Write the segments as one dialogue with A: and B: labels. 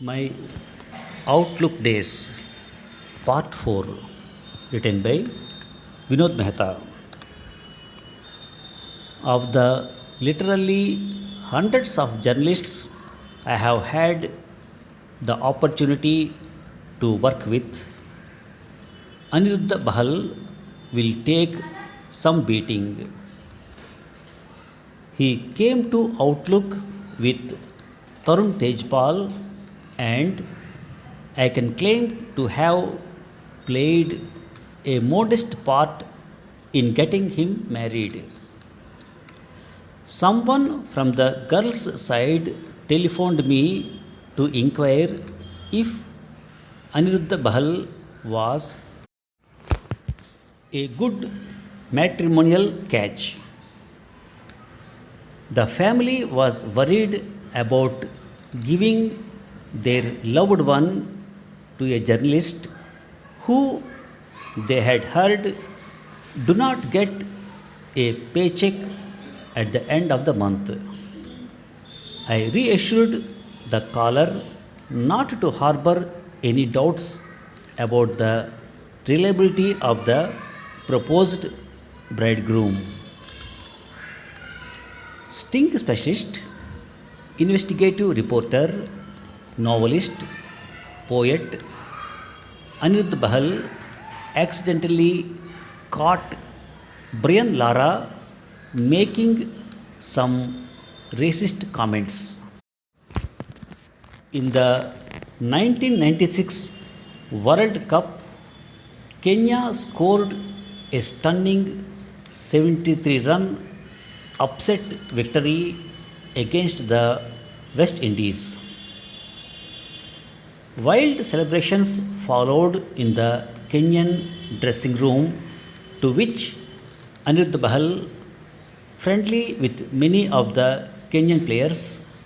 A: My Outlook Days, Part 4, written by Vinod Mehta. Of the literally hundreds of journalists I have had the opportunity to work with, Aniruddha Bahal will take some beating. He came to Outlook with Tarun Tejpal, and I can claim to have played a modest part in getting him married. Someone from the girl's side telephoned me to inquire if Aniruddha Bahal was a good matrimonial catch. The family was worried about giving their loved one to a journalist who they had heard do not get a paycheck at the end of the month. I reassured the caller not to harbor any doubts about the reliability of the proposed bridegroom. Sting specialist, investigative reporter, novelist, poet, Anirudh Bahal accidentally caught Brian Lara making some racist comments. In the 1996 World Cup, Kenya scored a stunning 73-run upset victory against the West Indies. Wild celebrations followed in the Kenyan dressing room, to which Anirudh Bahal, friendly with many of the Kenyan players,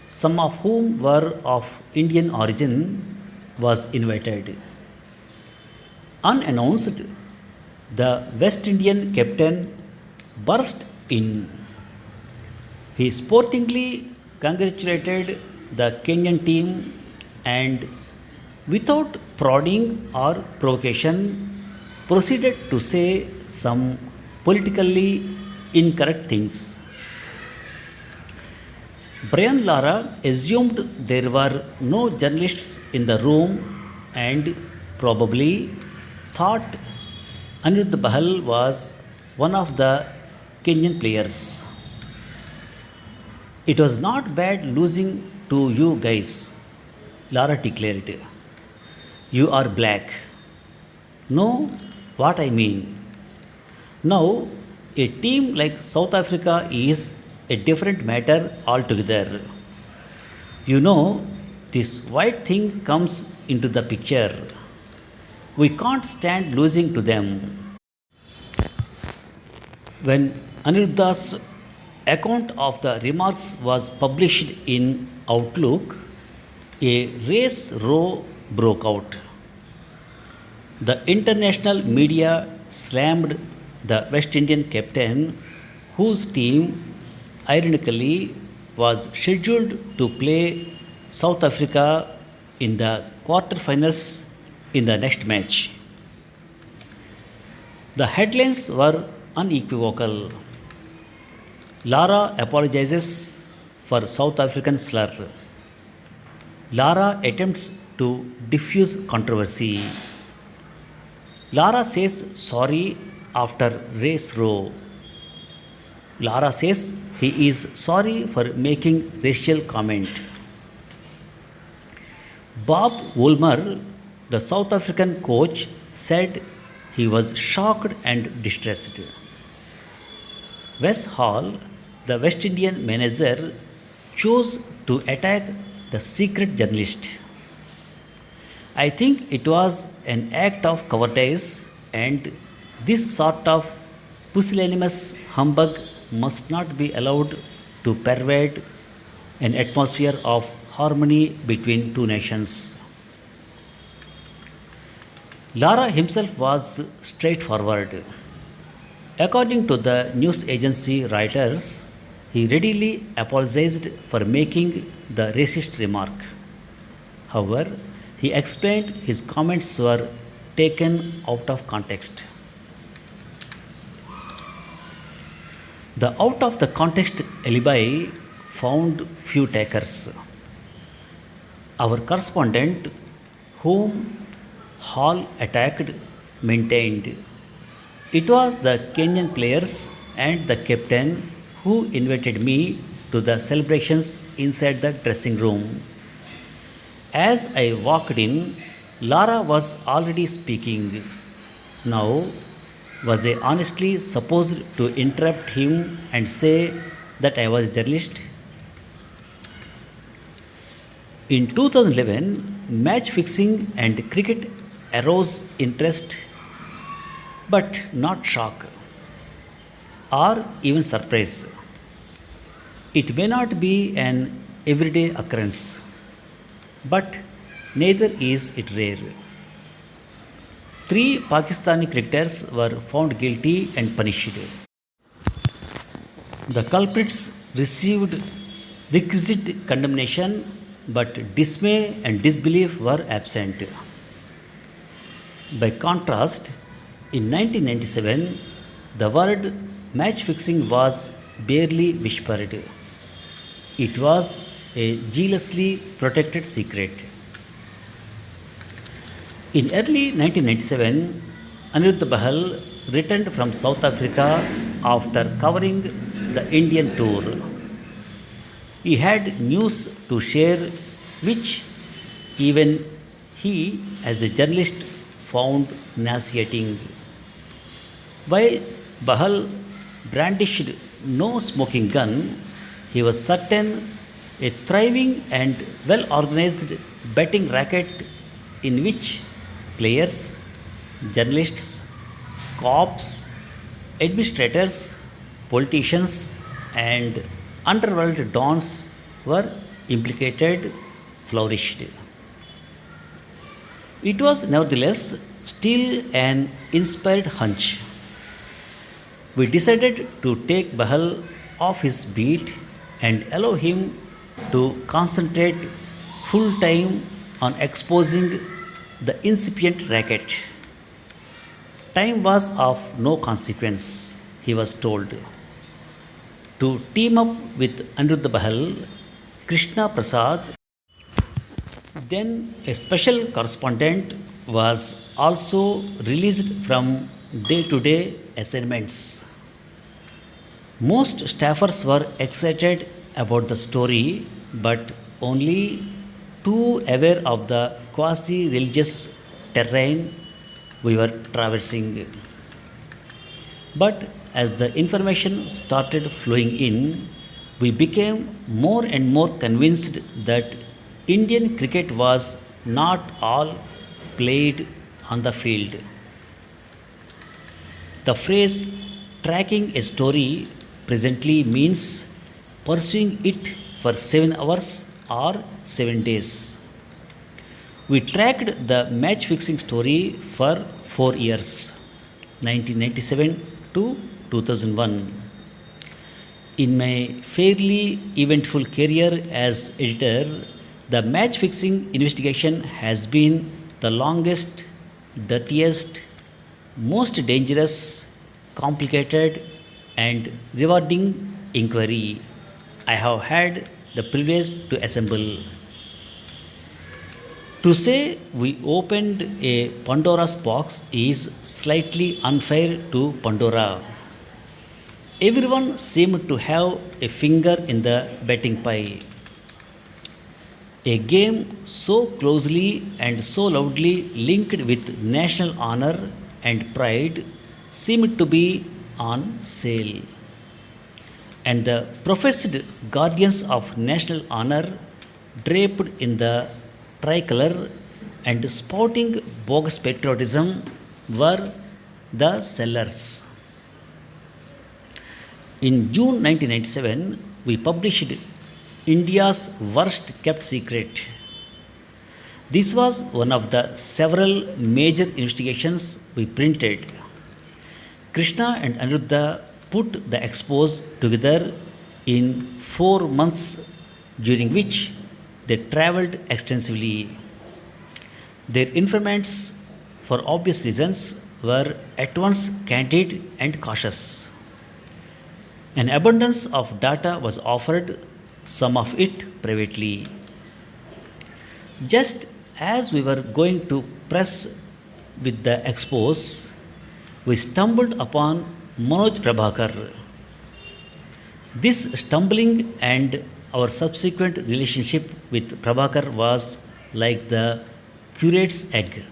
A: some of whom were of Indian origin, was invited. Unannounced, the West Indian captain burst in. He sportingly congratulated the Kenyan team and, without prodding or provocation, proceeded to say some politically incorrect things. Brian Lara assumed there were no journalists in the room and probably thought Anirudh Bahal was one of the Kenyan players. It was not bad losing to you guys, Lara declared. You are black. Know what I mean? Now, a team like South Africa is a different matter altogether. You know, this white thing comes into the picture. We can't stand losing to them. When Aniruddha's account of the remarks was published in Outlook, a race row broke out. The international media slammed the West Indian captain, whose team, ironically, was scheduled to play South Africa in the quarterfinals in the next match. The headlines were unequivocal. Lara apologizes for South African slur. Lara attempts to diffuse controversy. Lara says sorry after race row. Lara says he is sorry for making racial comment. Bob Woolmer, the South African coach, said he was shocked and distressed. Wes Hall, the West Indian manager, chose to attack the secret journalist. I think it was an act of cowardice, and this sort of pusillanimous humbug must not be allowed to pervade an atmosphere of harmony between two nations. Lara himself was straightforward. According to the news agency writers, he readily apologized for making the racist remark. However, he explained his comments were taken out of context. The out of the context alibi found few takers. Our correspondent, whom Hall attacked, maintained it was the Kenyan players and the captain who invited me to the celebrations inside the dressing room. As I walked in, Lara was already speaking. Now, was I honestly supposed to interrupt him and say that I was a journalist? In 2011, match fixing and cricket aroused interest but not shock or even surprise. It may not be an everyday occurrence, but neither is it rare. Three Pakistani cricketers were found guilty and punished. The culprits received requisite condemnation, but dismay and disbelief were absent. By contrast, in 1997, the word match fixing was barely whispered. It was a jealously protected secret. In early 1997, Anirudh Bahal returned from South Africa after covering the Indian tour. He had news to share which even he, as a journalist, found nauseating. While Bahal brandished no smoking gun, he was certain a thriving and well organized betting racket in which players, journalists, cops, administrators, politicians, and underworld dons were implicated flourished. It was nevertheless still an inspired hunch. We decided to take Bahal off his beat and allow him to concentrate full time on exposing the incipient racket. Time was of no consequence, he was told. To team up with Anirudh Bahal, Krishna Prasad, then a special correspondent, was also released from day to day assignments. Most staffers were excited about the story, but only too aware of the quasi religious terrain we were traversing. But as the information started flowing in, we became more and more convinced that Indian cricket was not all played on the field. The phrase tracking a story presently means pursuing it for 7 hours or 7 days. We tracked the match fixing story for 4 years, 1997 to 2001. In my fairly eventful career as editor, the match fixing investigation has been the longest, dirtiest, most dangerous, complicated, and rewarding inquiry I have had the privilege to assemble. To say we opened a Pandora's box is slightly unfair to Pandora. Everyone seemed to have a finger in the betting pie. A game so closely and so loudly linked with national honor and pride seemed to be on sale. And the professed guardians of national honor, draped in the tricolor and spouting bogus patriotism, were the sellers. In June 1997, we published India's worst kept secret. This was one of the several major investigations we printed. Krishna and Aniruddha put the expose together in 4 months, during which they travelled extensively. Their informants, for obvious reasons, were at once candid and cautious. An abundance of data was offered, some of it privately. Just as we were going to press with the expose, we stumbled upon Manoj Prabhakar. This stumbling and our subsequent relationship with Prabhakar was like the curate's egg.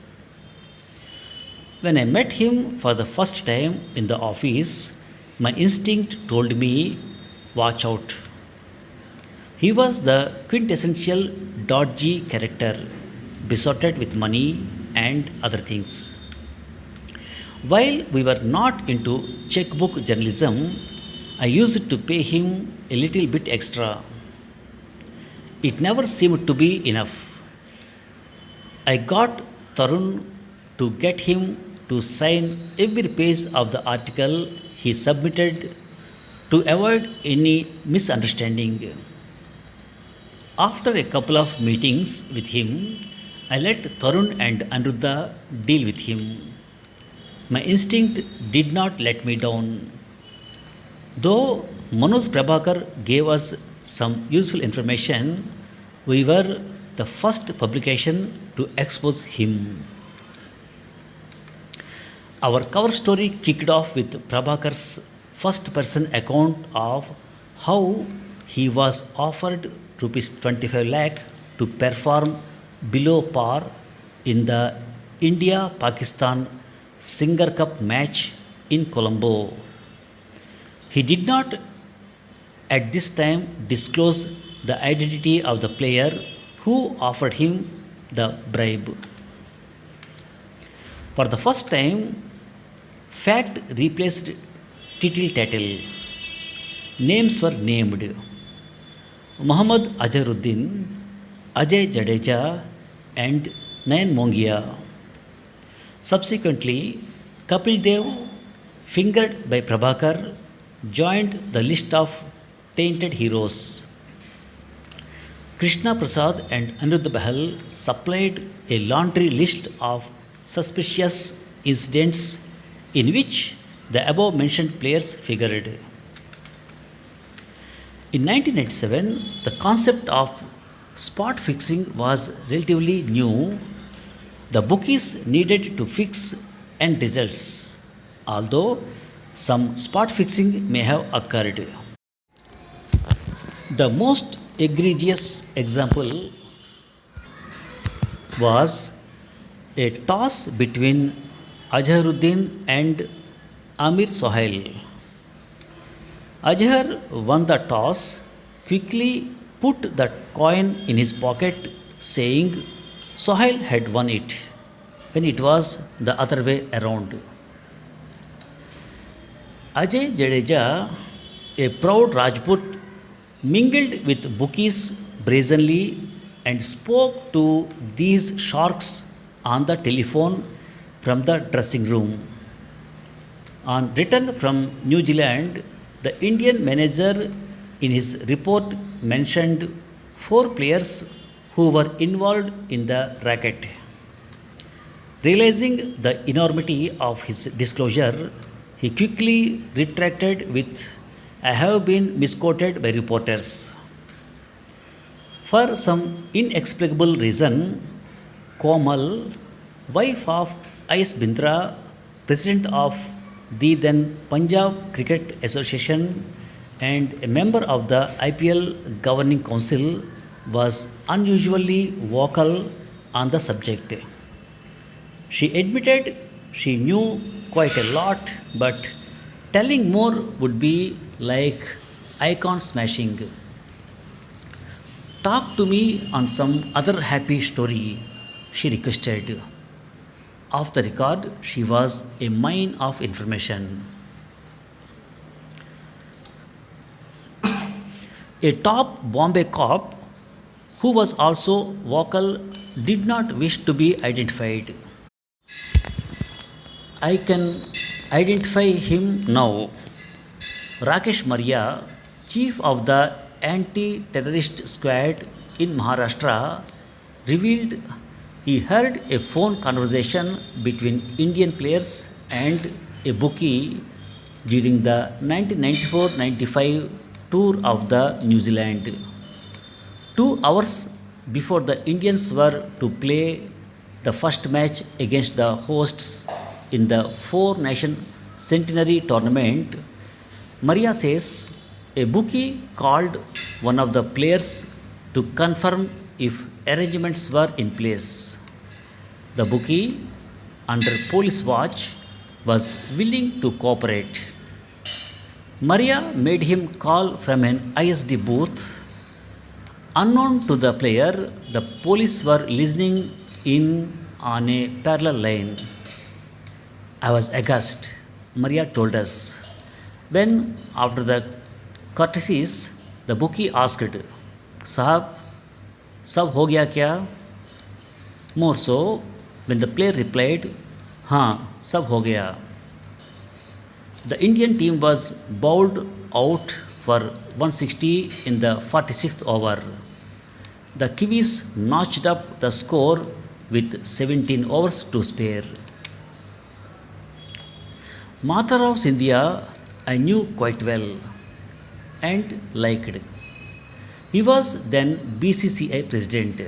A: When I met him for the first time in the office, my instinct told me, watch out. He was the quintessential dodgy character, besotted with money and other things. While we were not into checkbook journalism, I used to pay him a little bit extra. It never seemed to be enough. I got Tarun to get him to sign every page of the article he submitted to avoid any misunderstanding. After a couple of meetings with him, I let Tarun and Anuruddha deal with him. My instinct did not let me down. Though Manoj Prabhakar gave us some useful information, we were the first publication to expose him. Our cover story kicked off with Prabhakar's first person account of how he was offered rupees 25 lakh to perform below par in the India Pakistan Singer Cup match in Colombo. He did not at this time disclose the identity of the player who offered him the bribe. For the first time, fact replaced tittle tattle. Names were named: Muhammad Azharuddin, Ajay Jadeja, and Nayan Mongia. Subsequently, Kapil Dev, fingered by Prabhakar, joined the list of tainted heroes. Krishna Prasad and Anirudh Bahal supplied a laundry list of suspicious incidents in which the above mentioned players figured. In 1997, the concept of spot fixing was relatively new. The bookies needed to fix end results, although some spot fixing may have occurred. The most egregious example was a toss between Azharuddin and Amir Sohail. Azhar won the toss, quickly put the coin in his pocket, saying Sohail had won it, when it was the other way around. Ajay Jadeja, a proud Rajput, mingled with bookies brazenly and spoke to these sharks on the telephone from the dressing room. On return from New Zealand, the Indian manager in his report mentioned four players who were involved in the racket. Realizing the enormity of his disclosure, he quickly retracted with, I have been misquoted by reporters. For some inexplicable reason, Komal, wife of I.S. Bindra, president of the then Punjab Cricket Association and a member of the IPL Governing Council, was unusually vocal on the subject. She admitted she knew quite a lot, but telling more would be like icon smashing. Talk to me on some other happy story, she requested. Off the record, she was a mine of information. A top Bombay cop who was also vocal did not wish to be identified. I can identify him now. Rakesh Maria, chief of the anti terrorist squad in Maharashtra, revealed He heard a phone conversation between Indian players and a bookie during the 1994-95 tour of the New Zealand. 2 hours before the Indians were to play the first match against the hosts in the Four Nation Centenary Tournament, Maria says a bookie called one of the players to confirm if arrangements were in place. The bookie, under police watch, was willing to cooperate. Maria made him call from an ISD booth. Unknown to the player, the police were listening in on a parallel line. I was aghast, Maria told us. When, after the courtesies, the bookie asked, Sahab, sab ho gaya kya? More so, when the player replied, Haan, sab ho gaya. The Indian team was bowled out for 160 in the 46th over. The Kiwis notched up the score with 17 overs to spare. Matharao Scindia I knew quite well and liked. He was then BCCI president.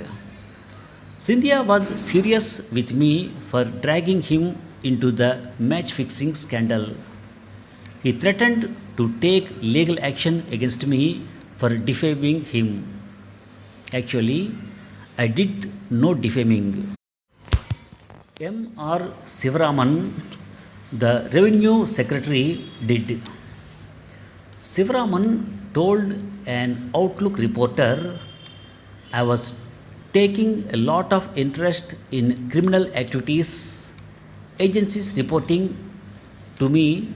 A: Scindia was furious with me for dragging him into the match fixing scandal. He threatened to take legal action against me for defaming him. Actually, I did no defaming. M.R. Sivaraman, the Revenue Secretary, did. Sivaraman told an Outlook reporter, I was taking a lot of interest in criminal activities, agencies reporting to me,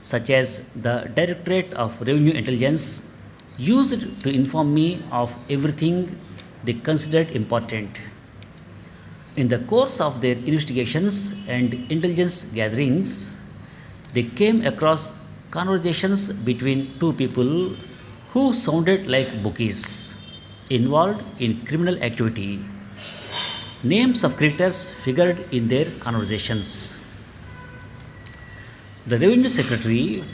A: such as the Directorate of Revenue Intelligence, used to inform me of everything they considered important. In the course of their investigations and intelligence gatherings, they came across conversations between two people who sounded like bookies involved in criminal activity. Names of critters figured in their conversations. The Revenue Secretary,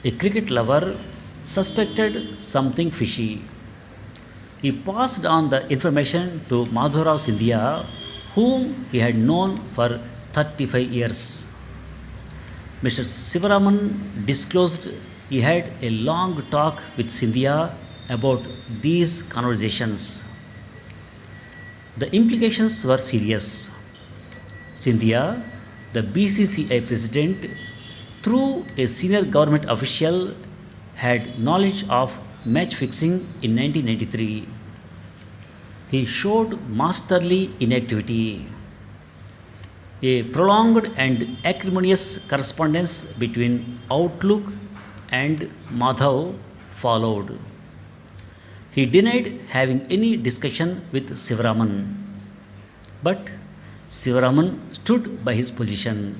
A: a cricket lover, suspected something fishy. He passed on the information to Madhurao Scindia, whom he had known for 35 years. Mr. Sivaraman disclosed he had a long talk with Scindia about these conversations. The implications were serious. Scindia, the BCCI president, through a senior government official, had knowledge of match fixing in 1993. He showed masterly inactivity. A prolonged and acrimonious correspondence between Outlook and Madhav followed. He denied having any discussion with Sivaraman. But Sivaraman stood by his position.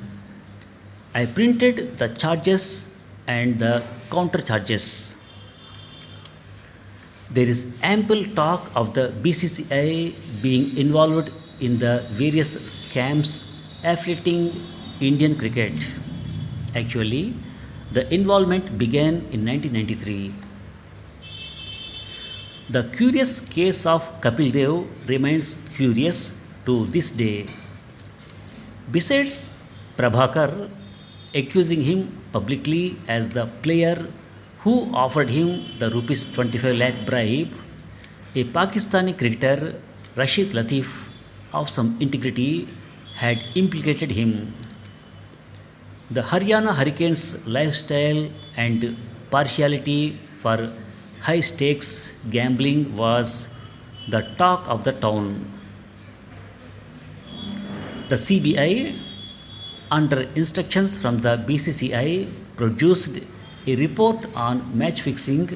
A: I printed the charges and the counter charges. There is ample talk of the BCCI being involved in the various scams afflicting Indian cricket. Actually, the involvement began in 1993. The curious case of Kapil Dev remains curious to this day. Besides Prabhakar accusing him publicly as the player who offered him the rupees 25 lakh bribe, a Pakistani cricketer, Rashid Latif, of some integrity, had implicated him. The Haryana Hurricanes' lifestyle and partiality for high stakes gambling was the talk of the town. The CBI, under instructions from the BCCI, produced a report on match fixing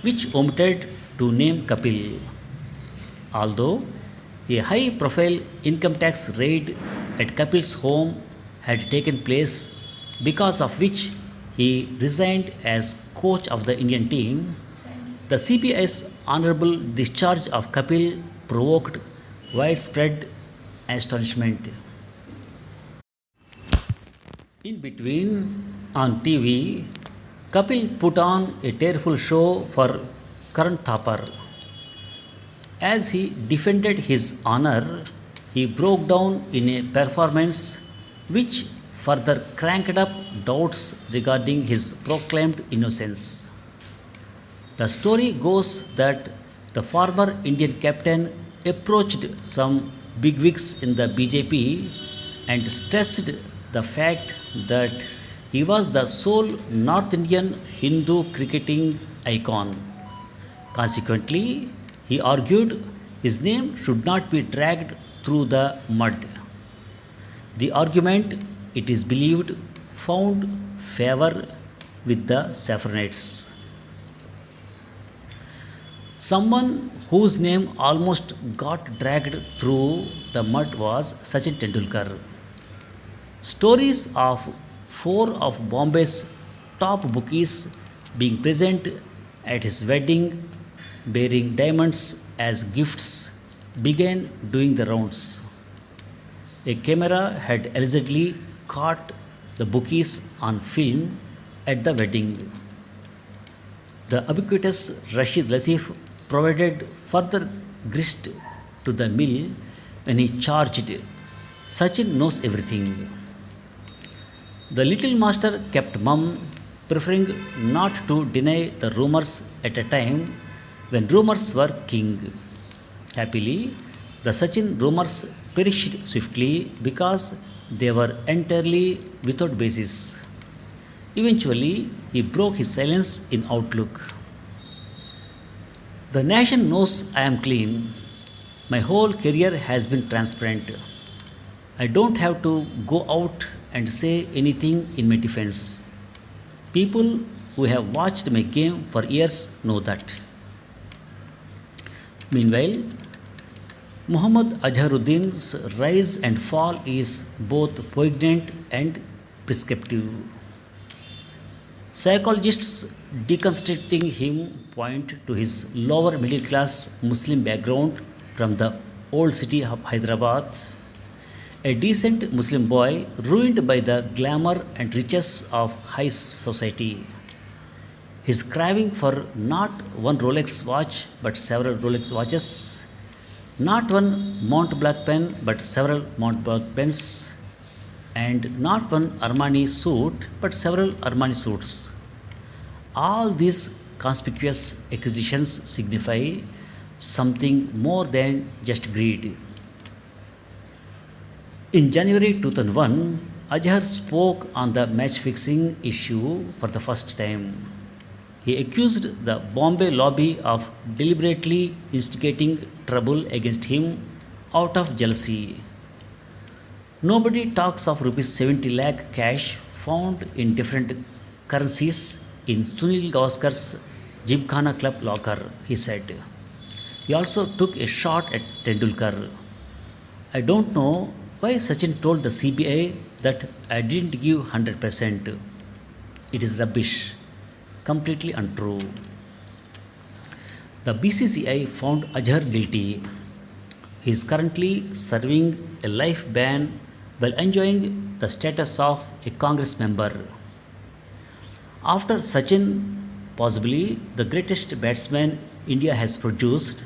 A: which omitted to name Kapil. Although a high profile income tax raid at Kapil's home had taken place, because of which he resigned as coach of the Indian team, the CBI's honorable discharge of Kapil provoked widespread astonishment. In between, on TV, Kapil put on a tearful show for Karan Thapar. As he defended his honor, he broke down in a performance which further cranked up doubts regarding his proclaimed innocence. The story goes that the former Indian captain approached some bigwigs in the BJP and stressed the fact that he was the sole North Indian Hindu cricketing icon. Consequently, he argued his name should not be dragged through the mud. The argument, it is believed, found favor with the Saffronites. Someone whose name almost got dragged through the mud was Sachin Tendulkar. Stories of four of Bombay's top bookies being present at his wedding bearing diamonds as gifts began doing the rounds. A camera had allegedly caught the bookies on film at the wedding. The ubiquitous Rashid Latif provided further grist to the mill when he charged, Sachin knows everything. The little master kept mum, preferring not to deny the rumors at a time when rumors were king. Happily, the Sachin rumors perished swiftly because they were entirely without basis. Eventually, he broke his silence in Outlook. The nation knows I am clean. My whole career has been transparent. I don't have to go out and say anything in my defense. People who have watched my game for years know that. Meanwhile, Muhammad Azharuddin's rise and fall is both poignant and prescriptive. Psychologists deconstructing him point to his lower middle class Muslim background from the old city of Hyderabad, a decent Muslim boy ruined by the glamour and riches of high society. His craving for not one Rolex watch but several Rolex watches, not one Mont Blanc pen but several Mont Blanc pens, and not one Armani suit but several Armani suits. All these conspicuous acquisitions signify something more than just greed. In January 2001, Azhar spoke on the match fixing issue for the first time. He accused the Bombay lobby of deliberately instigating trouble against him out of jealousy. Nobody talks of rupees 70 lakh cash found in different currencies in Sunil Gavaskar's Gymkhana Club locker, he said. He also took a shot at Tendulkar. I don't know why Sachin told the CBI that I didn't give 100%. It is rubbish, completely untrue. The BCCI found Azhar guilty. He is currently serving a life ban while enjoying the status of a Congress member. After Sachin, possibly the greatest batsman India has produced,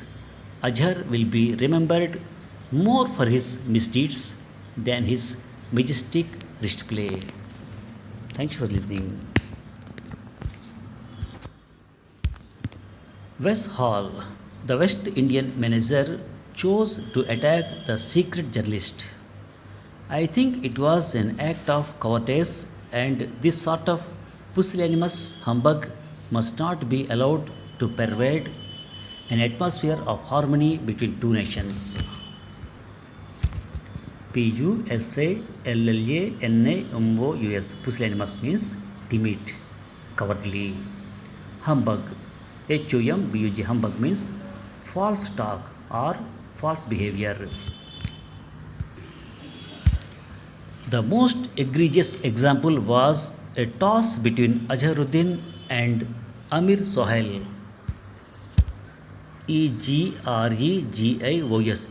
A: Azhar will be remembered more for his misdeeds than his majestic wrist play. Thank you for listening. Wes Hall, the West Indian manager, chose to attack the secret journalist. I think it was an act of cowardice, and this sort of pusillanimous humbug must not be allowed to pervade an atmosphere of harmony between two nations. Pusillanimous. Pusillanimous means timid, cowardly. Humbug. Humbug. Humbug means false talk or false behavior. The most egregious example was a toss between Azharuddin and Amir Sohail. Egregious.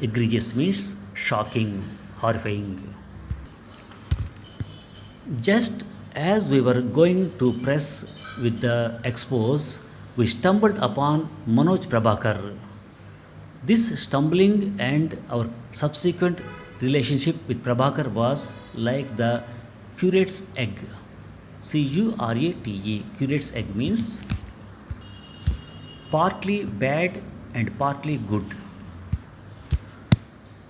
A: Egregious means shocking. horrifying. Just as we were going to press with the expose, we stumbled upon Manoj Prabhakar. This stumbling and our subsequent relationship with Prabhakar was like the curate's egg. Curate, curate's egg means partly bad and partly good.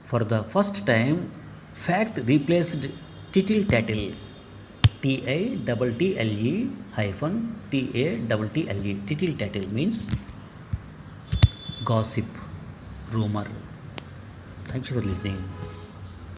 A: For the first time, fact replaced tittle tattle. Tattle hyphen tattle. Tittle tattle means gossip, rumor. Thank you for listening.